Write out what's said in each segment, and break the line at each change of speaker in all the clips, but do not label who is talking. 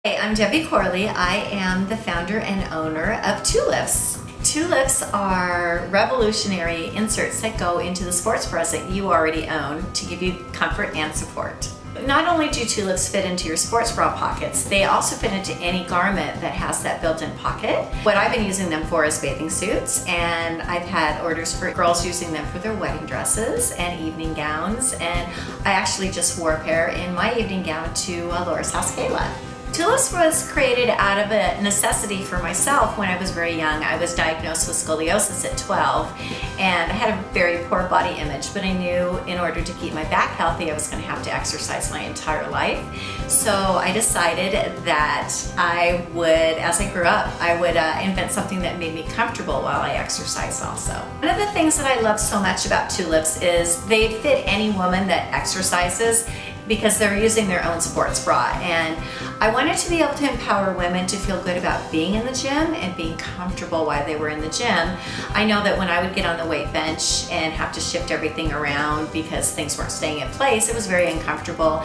Hey, I'm Debbie Corley. I am the founder and owner of Tulifts. Tulifts are revolutionary inserts that go into the sports bras that you already own to give you comfort and support. Not only do Tulifts fit into your sports bra pockets, they also fit into any garment that has that built-in pocket. What I've been using them for is bathing suits, and I've had orders for girls using them for their wedding dresses and evening gowns, and I actually just wore a pair in my evening gown to Laura's house gala. Tulifts was created out of a necessity for myself when I was very young. I was diagnosed with scoliosis at 12 and I had a very poor body image, but I knew in order to keep my back healthy I was going to have to exercise my entire life. So I decided that I would, as I grew up, I would invent something that made me comfortable while I exercised also. One of the things that I love so much about Tulifts is they fit any woman that exercises because they're using their own sports bra, and I wanted to be able to empower women to feel good about being in the gym and being comfortable while they were in the gym. I know that when I would get on the weight bench and have to shift everything around because things weren't staying in place, it was very uncomfortable.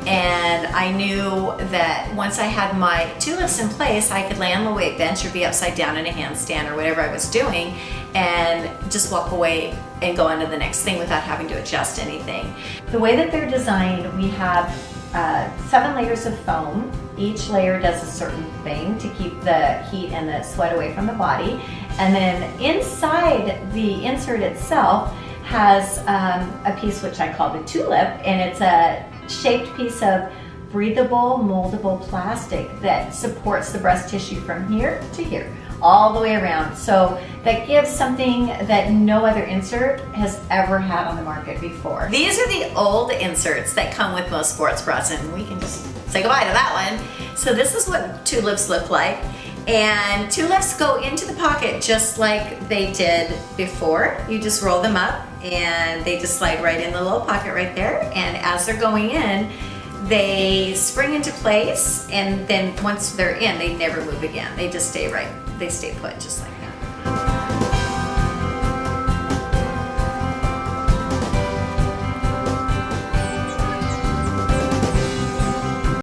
And I knew that once I had my Tulifts in place, I could lay on the weight bench or be upside down in a handstand or whatever I was doing and just walk away and go on to the next thing without having to adjust anything. The way that they're designed, we have 7 layers of foam. Each layer does a certain thing to keep the heat and the sweat away from the body. And then inside the insert itself has a piece which I call the tulip, and it's a shaped piece of breathable, moldable plastic that supports the breast tissue from here to here, all the way around. So that gives something that no other insert has ever had on the market before. These are the old inserts that come with most sports bras, and we can just say goodbye to that one. So this is what Tulifts look like. And Tulifts go into the pocket just like they did before. You just roll them up and they just slide right in the little pocket right there. And as they're going in, they spring into place, and then once they're in, they never move again. They just stay right, they stay put just like that.